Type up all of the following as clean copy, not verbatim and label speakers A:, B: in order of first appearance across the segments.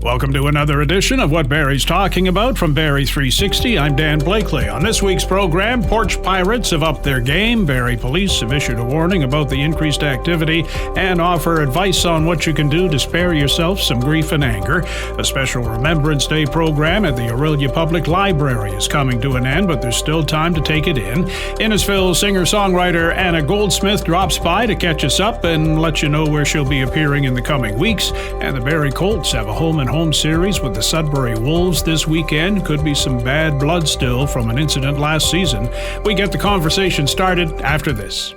A: Welcome to another edition of What Barrie's Talking About from Barrie 360. I'm Dan Blakely. On this week's program, Porch Pirates have upped their game, Barrie Police have issued a warning about the increased activity, and offer advice on what you can do to spare yourself some grief and anger. A special Remembrance Day program at the Orillia Public Library is coming to an end, but there's still time to take it in. Innisfil singer-songwriter Anna Goldsmith drops by to catch us up and let you know where she'll be appearing in the coming weeks. And the Barrie Colts have a home series with the Sudbury Wolves this weekend. Could be some bad blood still from an incident last season. We get the conversation started after this.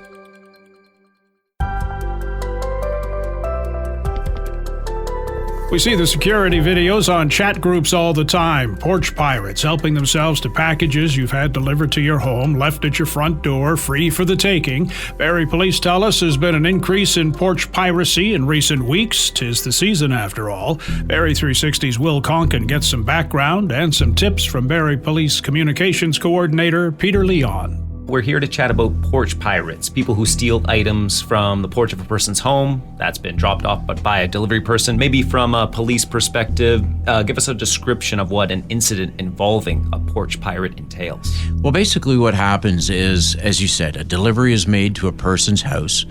A: We see the security videos on chat groups all the time. Porch Pirates helping themselves to packages you've had delivered to your home, left at your front door, free for the taking. Barrie Police tell us there's been an increase in porch piracy in recent weeks. 'Tis the season after all. Barrie 360's Will Konken gets some background and some tips from Barrie Police Communications Coordinator Peter Leon.
B: We're here to chat about porch pirates, people who steal items from the porch of a person's home that's been dropped off but by a delivery person. Maybe from a police perspective, give us a description of what an incident involving a porch pirate entails.
C: Well, basically what happens is, as you said, a delivery is made to a person's house.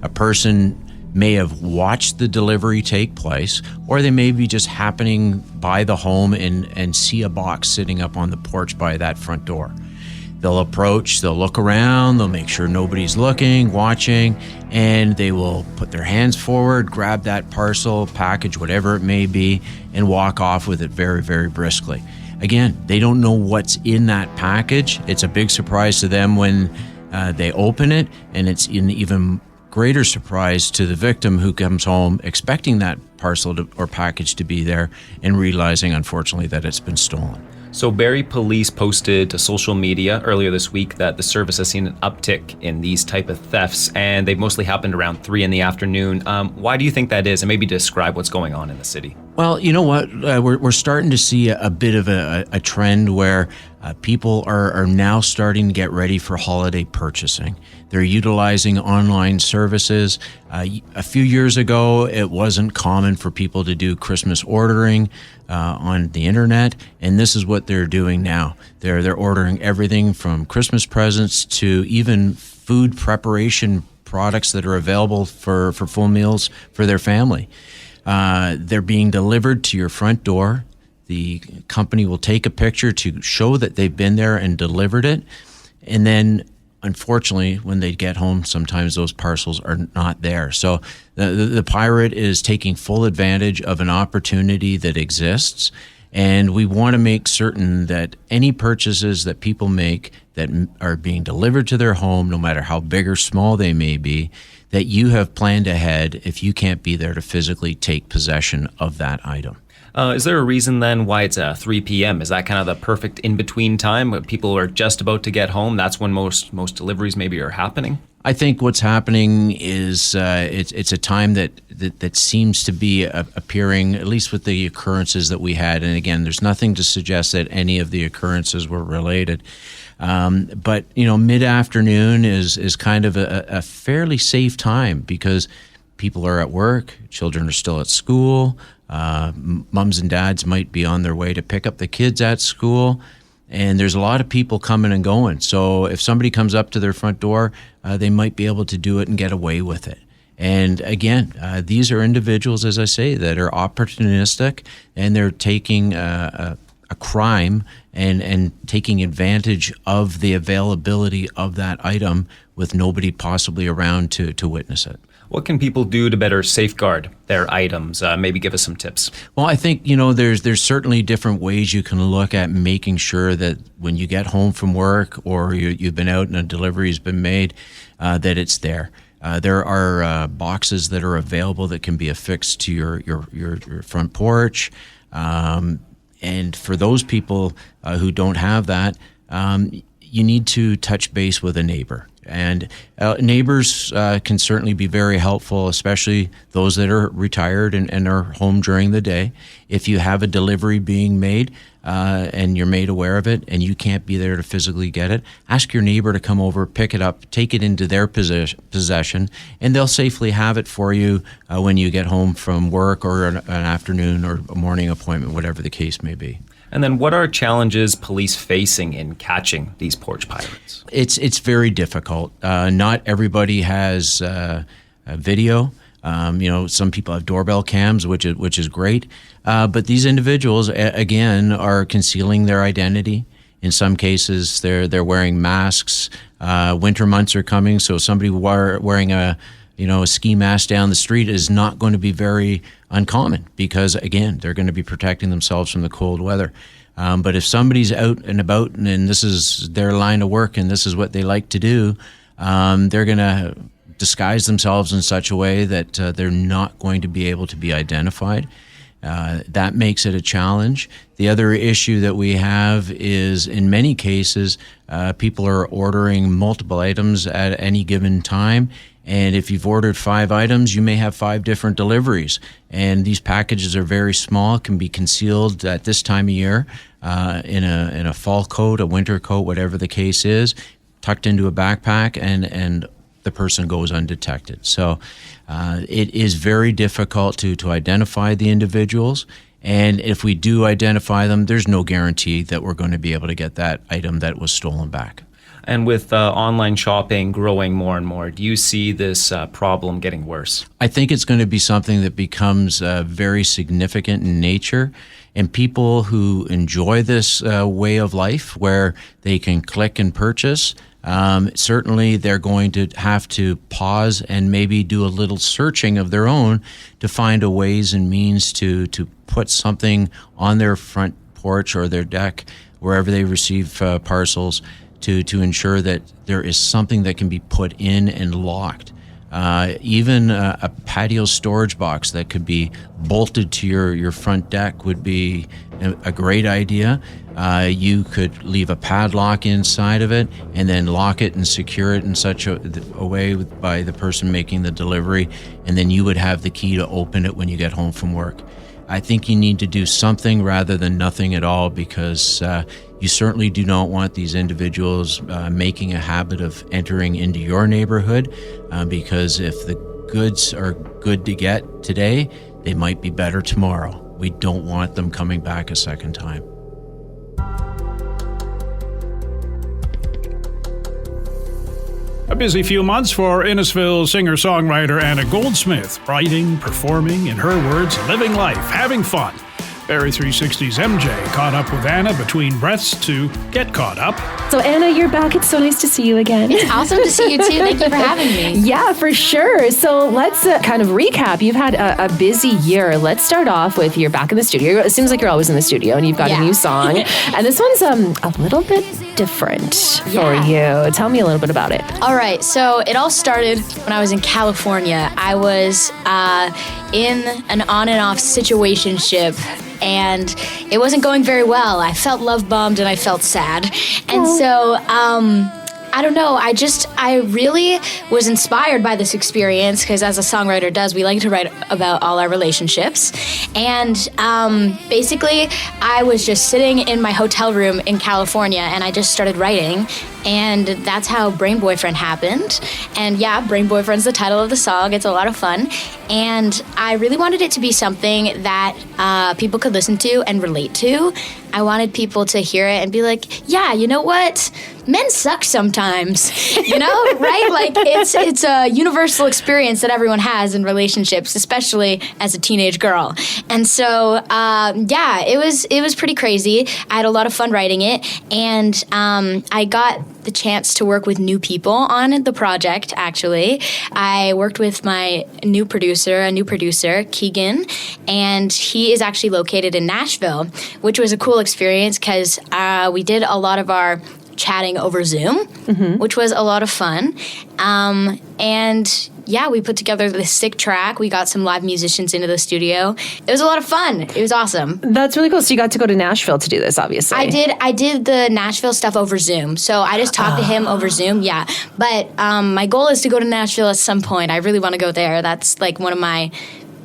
C: A person may have watched the delivery take place, or they may be just happening by the home and see a box sitting up on the porch by that front door. They'll approach, they'll look around, they'll make sure nobody's looking, watching, and they will put their hands forward, grab that parcel, package, whatever it may be, and walk off with it very, very briskly. Again, they don't know what's in that package. It's a big surprise to them when they open it, and it's an even greater surprise to the victim who comes home expecting that parcel or package to be there and realizing, unfortunately, that it's been stolen.
B: So Barrie Police posted to social media earlier this week that the service has seen an uptick in these type of thefts, and they've mostly happened around 3 p.m. Why do you think that is? And maybe describe what's going on in the city.
C: Well, you know what? We're starting to see a bit of a trend where people are now starting to get ready for holiday purchasing. They're utilizing online services. A few years ago, it wasn't common for people to do Christmas ordering on the internet, and this is what they're doing now. They're ordering everything from Christmas presents to even food preparation products that are available for full meals for their family. They're being delivered to your front door. The company will take a picture to show that they've been there and delivered it. And then, unfortunately, when they get home, sometimes those parcels are not there. So the pirate is taking full advantage of an opportunity that exists. And we want to make certain that any purchases that people make that are being delivered to their home, no matter how big or small they may be, that you have planned ahead if you can't be there to physically take possession of that item.
B: Is there a reason then why it's 3 p.m.? Is that kind of the perfect in-between time when people are just about to get home? That's when most deliveries maybe are happening?
C: I think what's happening is it's a time that seems to be appearing, at least with the occurrences that we had. And again, there's nothing to suggest that any of the occurrences were related. But, you know, mid-afternoon is kind of a fairly safe time because people are at work, children are still at school, moms and dads might be on their way to pick up the kids at school, and there's a lot of people coming and going. So if somebody comes up to their front door, they might be able to do it and get away with it. And again, these are individuals, as I say, that are opportunistic, and they're taking a crime and taking advantage of the availability of that item with nobody possibly around to witness it.
B: What can people do to better safeguard their items? Maybe give us some tips.
C: Well, I think, you know, there's certainly different ways you can look at making sure that when you get home from work or you've been out and a delivery has been made, that it's there. There are boxes that are available that can be affixed to your front porch. And for those people who don't have that, you need to touch base with a neighbor. And neighbors can certainly be very helpful, especially those that are retired and are home during the day. If you have a delivery being made and you're made aware of it and you can't be there to physically get it, ask your neighbor to come over, pick it up, take it into their possession, and they'll safely have it for you when you get home from work or an afternoon or a morning appointment, whatever the case may be.
B: And then what are challenges police facing in catching these porch pirates?
C: It's very difficult. Not everybody has a video. Some people have doorbell cams, which is great. But these individuals, again, are concealing their identity. In some cases, they're wearing masks. Winter months are coming, so somebody wearing a ski mask down the street is not going to be very uncommon because, again, they're going to be protecting themselves from the cold weather. But if somebody's out and about and this is their line of work and this is what they like to do, they're going to disguise themselves in such a way that they're not going to be able to be identified. That makes it a challenge. The other issue that we have is, in many cases, people are ordering multiple items at any given time. And if you've ordered 5 items, you may have 5 different deliveries. And these packages are very small, can be concealed at this time of year in a fall coat, a winter coat, whatever the case is, tucked into a backpack, and the person goes undetected. So it is very difficult to identify the individuals. And if we do identify them, there's no guarantee that we're going to be able to get that item that was stolen back.
B: And with online shopping growing more and more, do you see this problem getting worse?
C: I think it's going to be something that becomes very significant in nature. And people who enjoy this way of life where they can click and purchase, certainly they're going to have to pause and maybe do a little searching of their own to find a ways and means to put something on their front porch or their deck, wherever they receive parcels, to ensure that there is something that can be put in and locked. Even a patio storage box that could be bolted to your front deck would be a great idea. You could leave a padlock inside of it and then lock it and secure it in such a way by the person making the delivery, and then you would have the key to open it when you get home from work. I think you need to do something rather than nothing at all, because you certainly do not want these individuals making a habit of entering into your neighborhood, because if the goods are good to get today, they might be better tomorrow. We don't want them coming back a second time.
A: A busy few months for Innisfil singer-songwriter Anna Goldsmith, writing, performing, in her words, living life, having fun. Barrie 360's MJ caught up with Anna between breaths to get caught up.
D: So Anna, you're back. It's so nice to see you again.
E: It's awesome to see you too. Thank you for having me.
D: Yeah, for sure. So let's kind of recap. You've had a busy year. Let's start off with you're back in the studio. It seems like you're always in the studio and you've got a new song. And this one's a little bit different for you. Tell me a little bit about it.
E: All right. So it all started when I was in California. I was in an on and off situationship, and it wasn't going very well. I felt love bombed and I felt sad. And so, I don't know, I really was inspired by this experience, because as a songwriter does, we like to write about all our relationships. And basically, I was just sitting in my hotel room in California, and I just started writing. And that's how Brain Boyfriend happened. And yeah, Brain Boyfriend's the title of the song. It's a lot of fun. And I really wanted it to be something that people could listen to and relate to. I wanted people to hear it and be like, yeah, you know what? Men suck sometimes, right? Like it's a universal experience that everyone has in relationships, especially as a teenage girl. And so, it was pretty crazy. I had a lot of fun writing it, and I got the chance to work with new people on the project, actually. I worked with my new producer, Keegan, and he is actually located in Nashville, which was a cool experience because we did a lot of our chatting over Zoom, which was a lot of fun. And yeah, we put together this sick track. We got some live musicians into the studio. It was a lot of fun. It was awesome.
D: That's really cool. So you got to go to Nashville to do this, obviously.
E: I did the Nashville stuff over Zoom. So I just talked to him over Zoom, yeah. But my goal is to go to Nashville at some point. I really want to go there. That's like one of my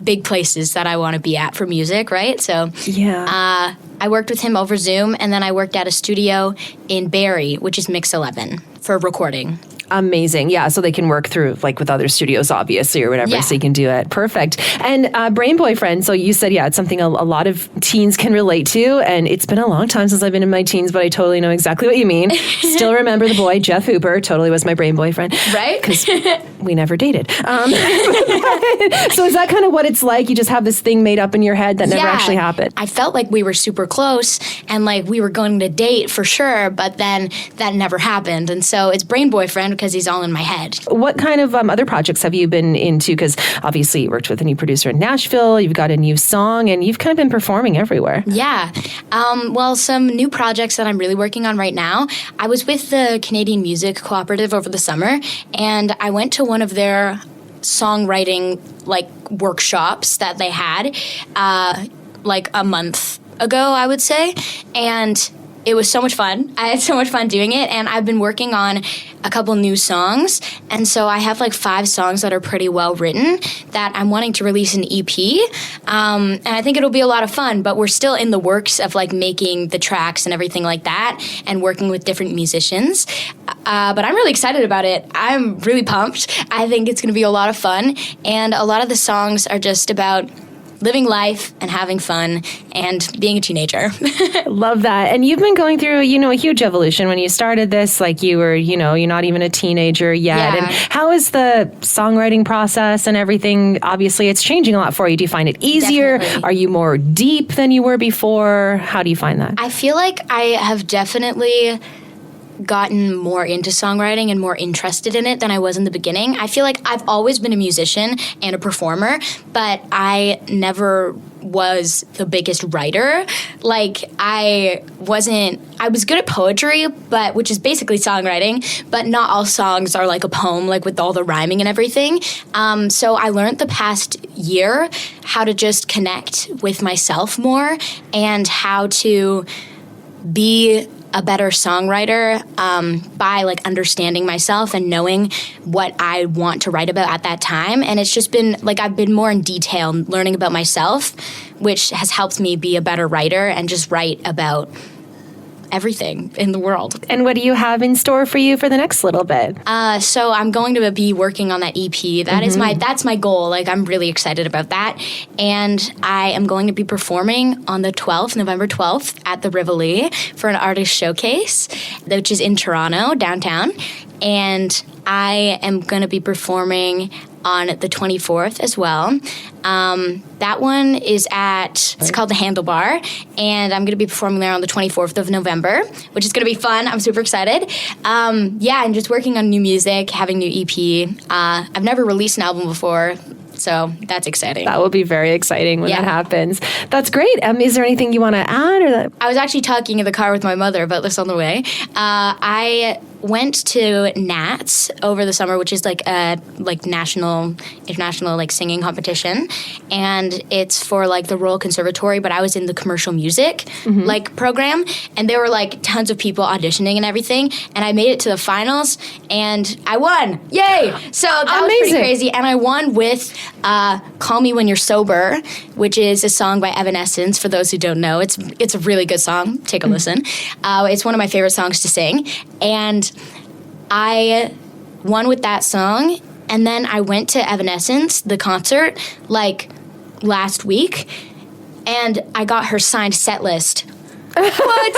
E: big places that I want to be at for music, right? So
D: yeah.
E: I worked with him over Zoom, and then I worked at a studio in Barrie, which is Mix 11, for recording.
D: Amazing. Yeah, so they can work through like with other studios, obviously, or whatever, so you can do it. Perfect. And Brain Boyfriend, so you said, it's something a lot of teens can relate to, and it's been a long time since I've been in my teens, but I totally know exactly what you mean. Still remember the boy, Jeff Hooper, totally was my Brain Boyfriend.
E: Right?
D: Because we never dated. So is that kind of what it's like? You just have this thing made up in your head that never actually happened?
E: I felt like we were super close, and like we were going to date for sure, but then that never happened. And so it's Brain Boyfriend because he's all in my head. What
D: kind of other projects have you been into? Because obviously you worked with a new producer in Nashville, you've got a new song, and you've kind of been performing everywhere.
E: Yeah. Well, some new projects that I'm really working on right now. I was with the Canadian Music Cooperative over the summer, and I went to one of their songwriting like workshops that they had like a month ago, I would say. And it was so much fun. I had so much fun doing it, and I've been working on a couple new songs, and so I have like 5 songs that are pretty well written that I'm wanting to release an EP, and I think it'll be a lot of fun, but we're still in the works of like making the tracks and everything like that and working with different musicians, but I'm really excited about it. I'm really pumped. I think it's going to be a lot of fun, and a lot of the songs are just about living life and having fun and being a teenager.
D: Love that. And you've been going through, a huge evolution. When you started this, like you were, you're not even a teenager yet.
E: Yeah.
D: And how is the songwriting process and everything? Obviously, it's changing a lot for you. Do you find it easier?
E: Definitely.
D: Are you more deep than you were before? How do you find that?
E: I feel like I have definitely gotten more into songwriting and more interested in it than I was in the beginning. I feel like I've always been a musician and a performer, but I never was the biggest writer. Like I was good at poetry, which is basically songwriting, but not all songs are like a poem, like with all the rhyming and everything. So I learned the past year how to just connect with myself more and how to be a better songwriter by like understanding myself and knowing what I want to write about at that time. And it's just been like I've been more in detail learning about myself, which has helped me be a better writer and just write about everything in the world.
D: And what do you have in store for you for the next little bit?
E: So I'm going to be working on that EP. That's my goal. Like I'm really excited about that. And I am going to be performing on the 12th, November 12th at the Rivoli for an artist showcase, which is in Toronto, downtown. And I am going to be performing on the 24th as well. That one is it's called The Handlebar, and I'm going to be performing there on the 24th of November, which is going to be fun. I'm super excited. And just working on new music, having new EP. I've never released an album before, so that's exciting.
D: That will be very exciting when that happens. That's great. Is there anything you want to add?
E: I was actually talking in the car with my mother about this on the way. I went to NATS over the summer, which is like a international like singing competition, and it's for like the Royal Conservatory, but I was in the commercial music like program, and there were like tons of people auditioning and everything, and I made it to the finals and I won. Yay! So that was pretty crazy, and I won with Call Me When You're Sober, which is a song by Evanescence. For those who don't know, it's a really good song. Take a listen. It's one of my favorite songs to sing, and I won with that song, and then I went to Evanescence, the concert, like last week, and I got her signed set list. What?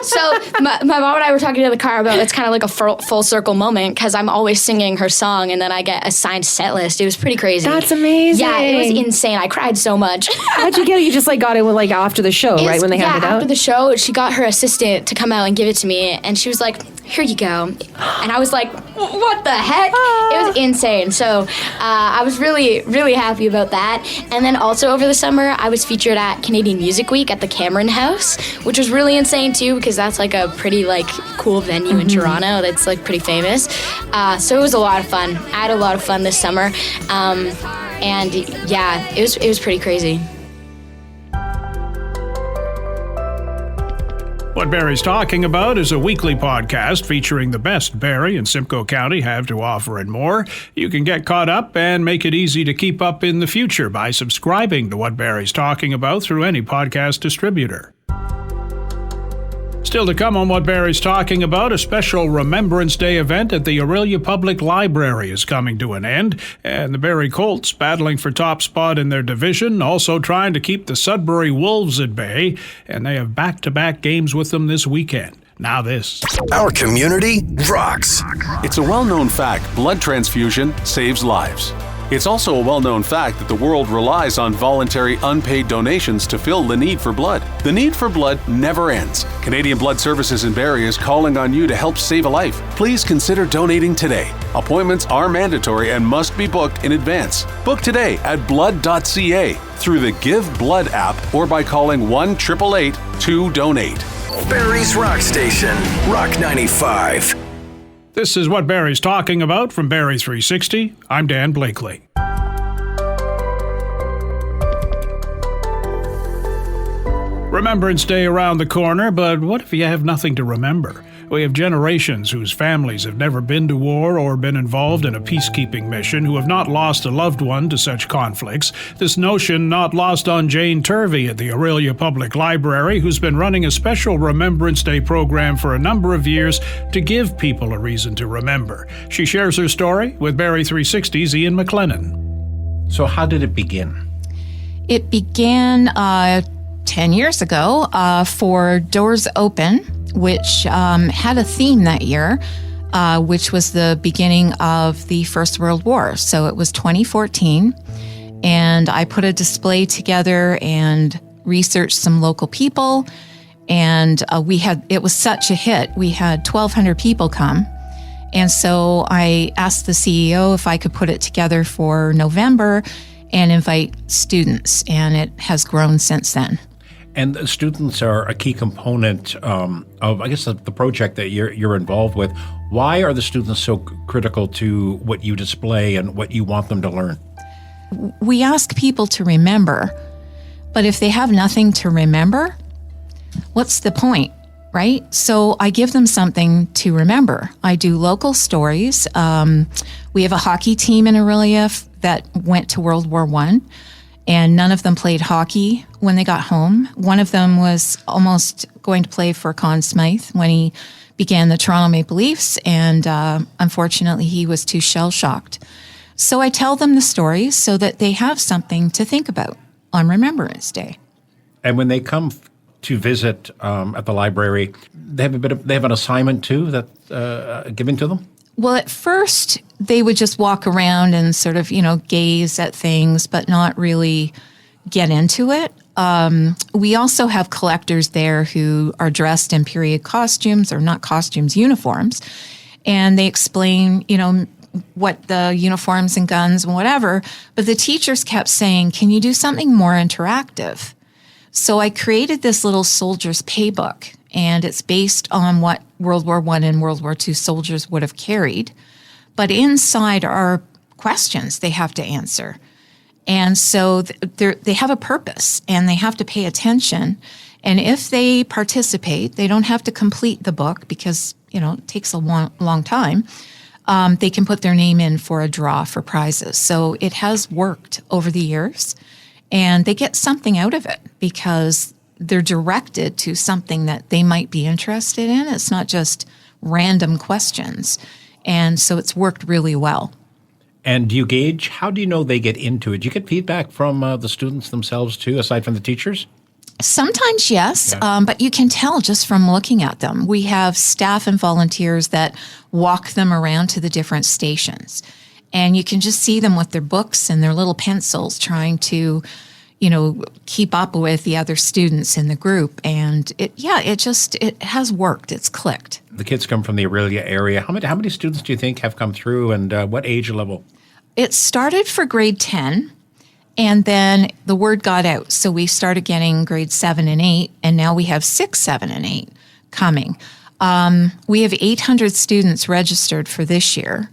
E: So my mom and I were talking in the car about it's kind of like a full circle moment because I'm always singing her song and then I get a signed set list. It was pretty crazy.
D: That's amazing.
E: Yeah, it was insane. I cried so much.
D: How'd you get it? You just like got it after the show, right? When they handed it out?
E: After the show, she got her assistant to come out and give it to me, and she was like, here you go. And I was like, what the heck? It was insane. So I was really, really happy about that. And then also over the summer, I was featured at Canadian Music Week at the Cameron House, which was really insane too, because that's like a pretty like cool venue in Toronto that's like pretty famous. So it was a lot of fun. I had a lot of fun this summer. And yeah, it was pretty crazy.
A: What Barrie's Talking About is a weekly podcast featuring the best Barrie and Simcoe County have to offer and more. You can get caught up and make it easy to keep up in the future by subscribing to What Barrie's Talking About through any podcast distributor. Still to come on What Barrie's Talking About, a special Remembrance Day event at the Orillia Public Library is coming to an end, and the Barrie Colts, battling for top spot in their division, also trying to keep the Sudbury Wolves at bay, and they have back-to-back games with them this weekend. Now this.
F: Our community rocks.
G: It's a well-known fact blood transfusion saves lives. It's also a well-known fact that the world relies on voluntary unpaid donations to fill the need for blood. The need for blood never ends. Canadian Blood Services in Barrie is calling on you to help save a life. Please consider donating today. Appointments are mandatory and must be booked in advance. Book today at blood.ca through the Give Blood app or by calling 1-888-2-DONATE.
F: Barrie's Rock Station, Rock 95.
A: This is What Barrie's Talking About from Barrie 360. I'm Dan Blakely. Remembrance Day around the corner, but what if you have nothing to remember? We have generations whose families have never been to war or been involved in a peacekeeping mission who have not lost a loved one to such conflicts. This notion not lost on Jane Turvey at the Orillia Public Library, who's been running a special Remembrance Day program for a number of years to give people a reason to remember. She shares her story with Barrie 360's Ian McLennan.
H: So how did it begin?
I: It began 10 years ago for Doors Open, which had a theme that year, which was the beginning of the First World War. So it was 2014, and I put a display together and researched some local people, and it was such a hit. We had 1,200 people come, and so I asked the CEO if I could put it together for November and invite students, and it has grown since then.
H: And the students are a key component of, I guess, the project that you're involved with. Why are the students so critical to what you display and what you want them to learn?
I: We ask people to remember, but if they have nothing to remember, what's the point, right? So I give them something to remember. I do local stories. We have a hockey team in Orillia that went to World War I. And none of them played hockey when they got home. One of them was almost going to play for Conn Smythe when he began the Toronto Maple Leafs, and unfortunately he was too shell-shocked. So I tell them the stories so that they have something to think about on Remembrance Day.
H: And when they come to visit at the library, they have an assignment too that's given to them?
I: Well, at first, they would just walk around and sort of, gaze at things, but not really get into it. We also have collectors there who are dressed in period costumes, or not costumes, uniforms. And they explain, what the uniforms and guns and whatever. But the teachers kept saying, can you do something more interactive? So I created this little soldier's paybook, and it's based on what World War I and World War II soldiers would have carried. But inside are questions they have to answer. And so they have a purpose, and they have to pay attention. And if they participate, they don't have to complete the book because, it takes a long time. They can put their name in for a draw for prizes. So it has worked over the years, and they get something out of it because they're directed to something that they might be interested in. It's not just random questions. And so it's worked really well.
H: And do you gauge, how do you know they get into it? Do you get feedback from the students themselves too, aside from the teachers?
I: Sometimes, yes, but you can tell just from looking at them. We have staff and volunteers that walk them around to the different stations. And you can just see them with their books and their little pencils trying to keep up with the other students in the group. And it has worked. It's clicked.
H: The kids come from the Orillia area. How many students do you think have come through, and what age level?
I: It started for grade 10, and then the word got out. So we started getting grade 7 and 8, and now we have 6, 7, and 8 coming. We have 800 students registered for this year.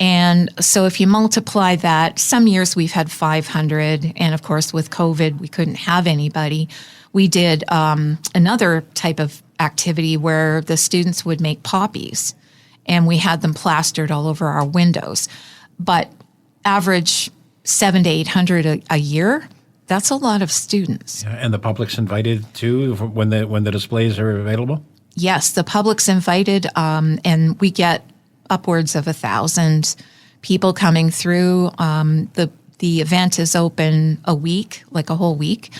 I: And so if you multiply that, some years we've had 500, and of course with COVID, we couldn't have anybody. We did another type of activity where the students would make poppies, and we had them plastered all over our windows. But average 700 to 800 a year, that's a lot of students.
H: Yeah, and the public's invited too when the displays are available?
I: Yes, the public's invited, and we get upwards of 1,000 people coming through. The event is open a week, like a whole week.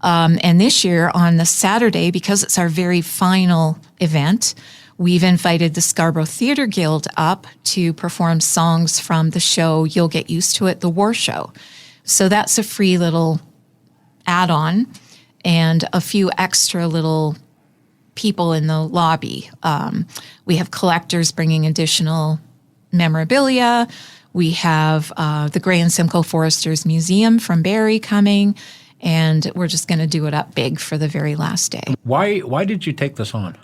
I: And this year on the Saturday, because it's our very final event, we've invited the Scarborough Theatre Guild up to perform songs from the show You'll Get Used to It, the War Show. So that's a free little add-on, and a few extra little people in the lobby. We have collectors bringing additional memorabilia. We have the Gray and Simcoe Foresters Museum from Barrie coming, and we're just going to do it up big for the very last day.
H: Why did you take this on?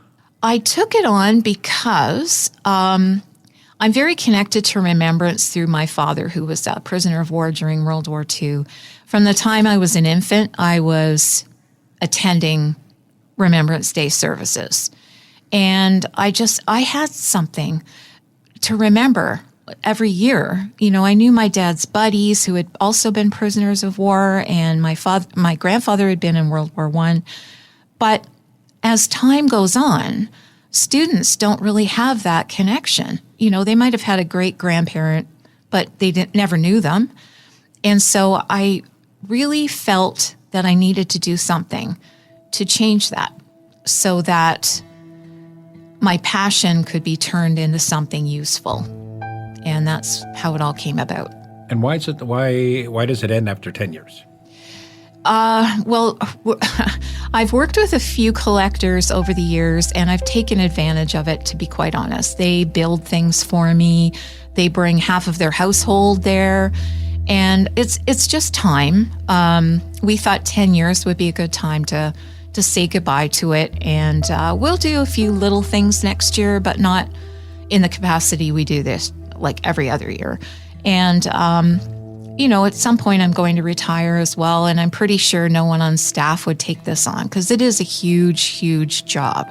I: I took it on because I'm very connected to Remembrance through my father, who was a prisoner of war during World War II. From the time I was an infant, I was attending Remembrance Day services. And I had something to remember every year. I knew my dad's buddies who had also been prisoners of war, and my grandfather had been in World War I. But as time goes on, students don't really have that connection. They might have had a great grandparent, but they never knew them. And so I really felt that I needed to do something to change that, so that my passion could be turned into something useful. And that's how it all came about.
H: And why does it end after 10 years?
I: Well, I've worked with a few collectors over the years, and I've taken advantage of it, to be quite honest. They build things for me. They bring half of their household there. And it's just time. We thought 10 years would be a good time to say goodbye to it. And we'll do a few little things next year, but not in the capacity we do this, like every other year. And, at some point I'm going to retire as well. And I'm pretty sure no one on staff would take this on, because it is a huge, huge job.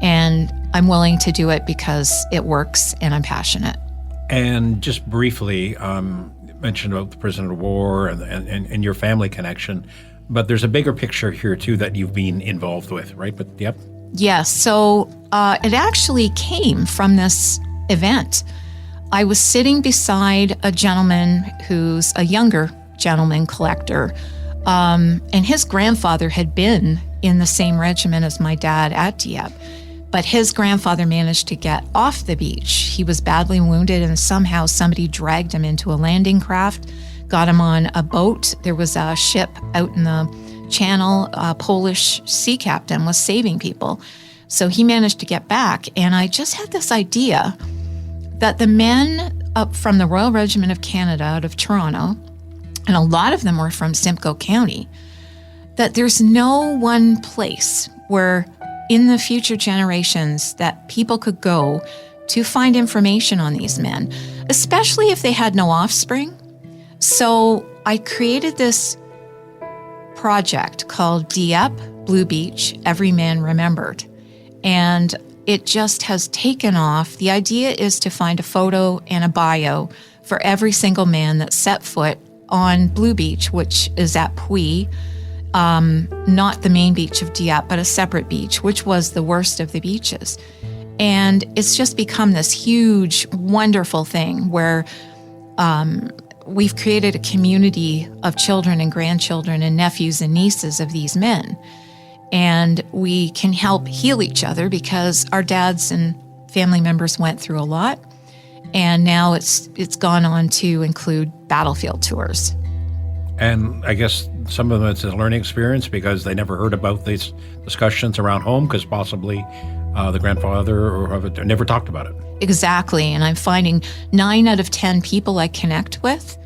I: And I'm willing to do it because it works and I'm passionate.
H: And just briefly, you mentioned about the prisoner of war and your family connection, but there's a bigger picture here too that you've been involved with, right? But yep.
I: Yes. So it actually came from this event. I was sitting beside a gentleman who's a younger gentleman collector, and his grandfather had been in the same regiment as my dad at Dieppe, but his grandfather managed to get off the beach. He was badly wounded, and somehow somebody dragged him into a landing craft, got him on a boat. There was a ship out in the channel. A Polish sea captain was saving people. So he managed to get back, and I just had this idea that the men up from the Royal Regiment of Canada out of Toronto, and a lot of them were from Simcoe County, that there's no one place where in the future generations that people could go to find information on these men, especially if they had no offspring. So I created this project called Dieppe, Blue Beach, Every Man Remembered. And it just has taken off. The idea is to find a photo and a bio for every single man that set foot on Blue Beach, which is at Puy, not the main beach of Dieppe, but a separate beach, which was the worst of the beaches. And it's just become this huge, wonderful thing where we've created a community of children and grandchildren and nephews and nieces of these men. And we can help heal each other because our dads and family members went through a lot. And now it's gone on to include battlefield tours.
H: And I guess some of them it's a learning experience because they never heard about these discussions around home because possibly the grandfather or whoever never talked about it.
I: Exactly. And I'm finding 9 out of 10 people I connect with.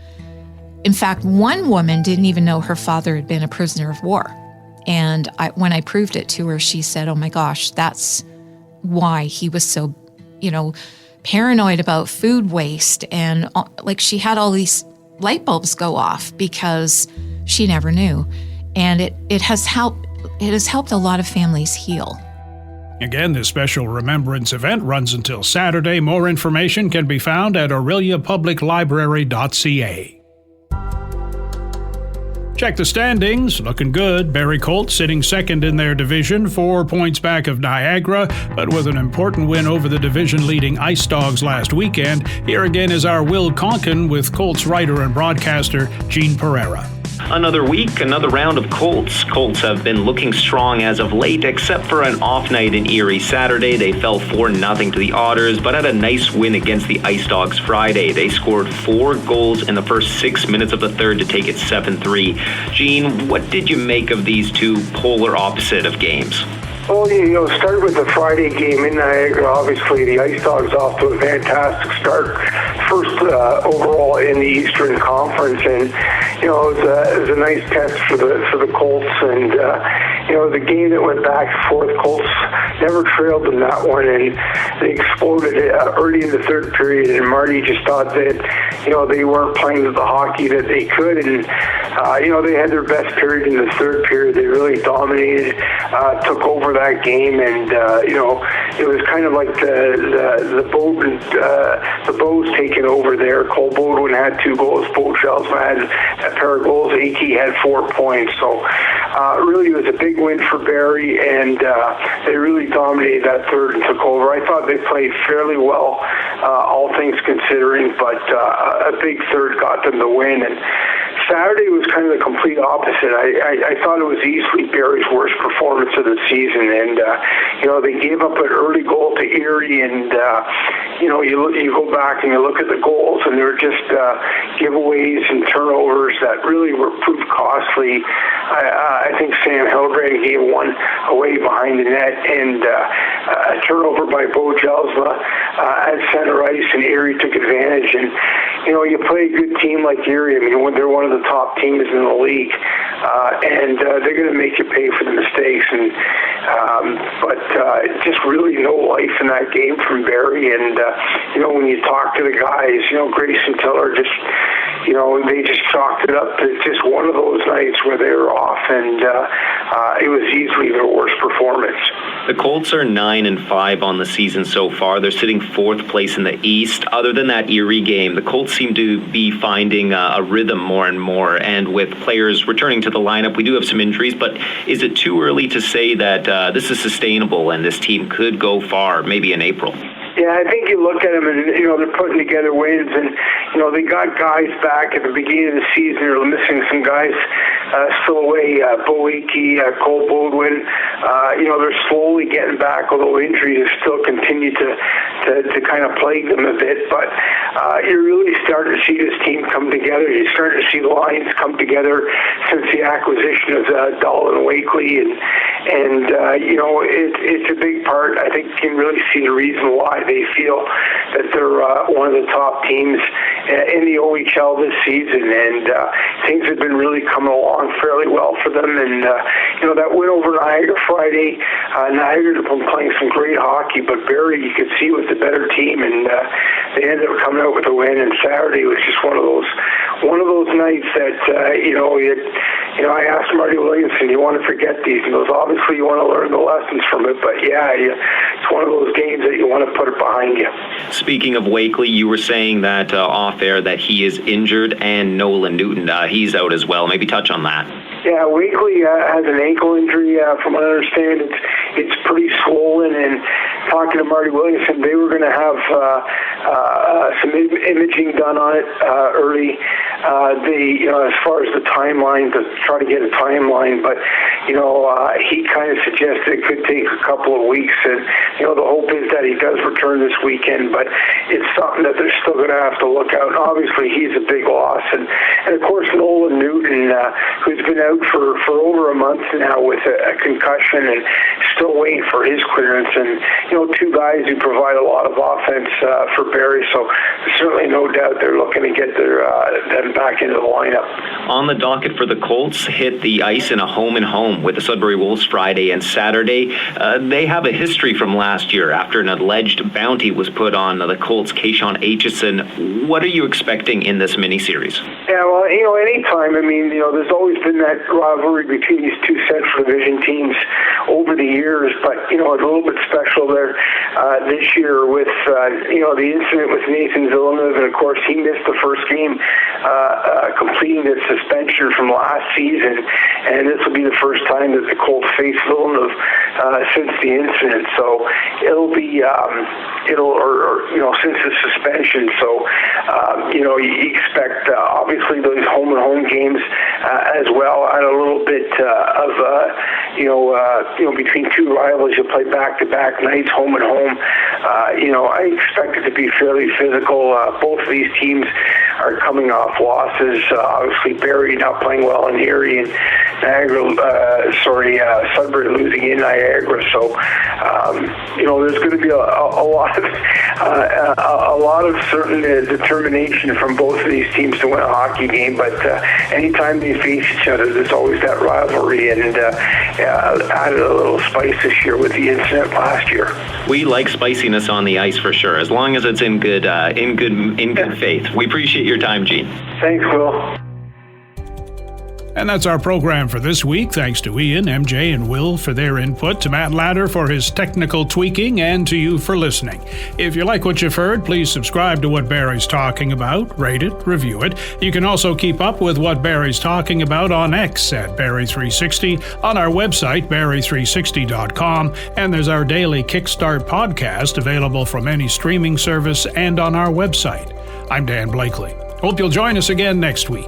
I: In fact, one woman didn't even know her father had been a prisoner of war. And when I proved it to her, she said, oh my gosh, that's why he was so, paranoid about food waste. And like she had all these light bulbs go off because she never knew. And it has helped a lot of families heal.
A: Again, this special Remembrance event runs until Saturday. More information can be found at orilliapubliclibrary.ca. Check the standings. Looking good. Barrie Colts sitting second in their division, 4 points back of Niagara, but with an important win over the division-leading Ice Dogs last weekend. Here again is our Will Konken with Colts writer and broadcaster Gene Pereira.
J: Another week, another round of Colts. Colts have been looking strong as of late, except for an off night in Erie Saturday. They fell 4-0 to the Otters, but had a nice win against the Ice Dogs Friday. They scored 4 goals in the first 6 minutes of the third to take it 7-3. Gene, what did you make of these two polar opposite of games?
K: Well, start with the Friday game in Niagara. Obviously, the Ice Dogs off to a fantastic start. First overall in the Eastern Conference, and it was a nice test for the Colts. And the game that went back and forth, Colts never trailed in that one, and they exploded early in the third period. And Marty just thought that they weren't playing the hockey that they could, and they had their best period in the third period. They really dominated, took over that game, and it was kind of like the Bows taking over there. Cole Bodwin had 2 goals, Bo Chelsman had a pair of goals, Akey had 4 points. So really it was a big win for Barrie, and they really dominated that third and took over. I thought they played fairly well, all things considering, but a big third got them the win. And Saturday was kind of the complete opposite. I thought it was easily Barrie's worst performance of the season, and they gave up an early goal to Erie, and you go back and you look at the goals, and they were just giveaways and turnovers that really were proved costly. I think Sam Hildren gave one away behind the net, and a turnover by Bo Jelsma at center ice, and Erie took advantage. And you play a good team like Erie. I mean, when they're one of the top teams in the league, and they're going to make you pay for the mistakes. And but just really no life in that game from Barrie. And when you talk to the guys, Grayson Tiller just. They just chalked it up to just one of those nights where they were off, and it was easily their worst performance.
J: The Colts are 9-5 on the season so far. They're sitting 4th place in the East. Other than that Erie game, the Colts seem to be finding a rhythm more and more, and with players returning to the lineup, we do have some injuries, but is it too early to say that this is sustainable and this team could go far, maybe in April?
K: Yeah, I think you look at them and, they're putting together wins, and, they got guys back at the beginning of the season. They're missing some guys still away, Bo Akey, Cole Bodwin. They're slowly getting back, although injuries still continue to kind of plague them a bit. But you're really starting to see this team come together. You're starting to see the lines come together since the acquisition of Dahl and Wakely, and it's a big part. I think you can really see the reason why they feel that they're one of the top teams in the OHL this season, and things have been really coming along fairly well for them. And that win over Niagara Friday, Niagara have been playing some great hockey, but Barrie, you could see, was the better team, and they ended up coming out with a win. And Saturday was just one of those nights that I asked Marty Williamson, "You want to forget these?" He goes, "Obviously, you want to learn the lessons from it, but it's one of those games that you want to put it behind you."
J: Speaking of Wakely, you were saying that off air that he is injured, and Nolan Newton, he's out as well. Maybe touch on that.
K: Yeah, Wakely has an ankle injury. From what I understand, it's pretty swollen. And talking to Marty Williamson, they were going to have some imaging done on it early as far as the timeline, to try to get a timeline, but he kind of suggested it could take a couple of weeks, and the hope is that he does return this weekend, but it's something that they're still going to have to look out. And obviously, he's a big loss, and of course Nolan Newton, who's been out for over a month now with a concussion and still waiting for his clearance, and two guys who provide a lot of offense for Barrie, so certainly no doubt they're looking to get them back into the lineup.
J: On the docket for the Colts, hit the ice in a home-and-home with the Sudbury Wolves Friday and Saturday. They have a history from last year after an alleged bounty was put on the Colts' Keyshawn Aitchison. What are you expecting in this mini-series?
K: Yeah, well, anytime, there's always been that rivalry between these two Central Division teams over the years, but, it's a little bit special there this year with, the incident with Nathan Villeneuve, and of course he missed the first game, completing his suspension from last season, and this will be the first time that the Colts face Villeneuve since the incident, so it'll be, since the suspension, so, you expect, obviously, those home-and-home games as well, and a little bit of, between two rivals, you play back-to-back nights, home and home. I expect it to be fairly physical. Both of these teams are coming off losses. Obviously, Barrie not playing well in Erie, and Sudbury losing in Niagara. So, there's going to be a lot of certain determination from both of these teams to win a hockey game. But anytime they face each other, there's always that rivalry, and added a little spice this year with the incident last year.
J: We like spiciness on the ice for sure, as long as it's in good faith. We appreciate your time, Gene.
K: Thanks, Will.
A: And that's our program for this week. Thanks to Ian, MJ, and Will for their input, to Matt Ladder for his technical tweaking, and to you for listening. If you like what you've heard, please subscribe to What Barrie's Talking About, rate it, review it. You can also keep up with What Barrie's Talking About on X at Barrie360, on our website, Barrie360.com, and there's our daily Kickstart podcast available from any streaming service and on our website. I'm Dan Blakely. Hope you'll join us again next week.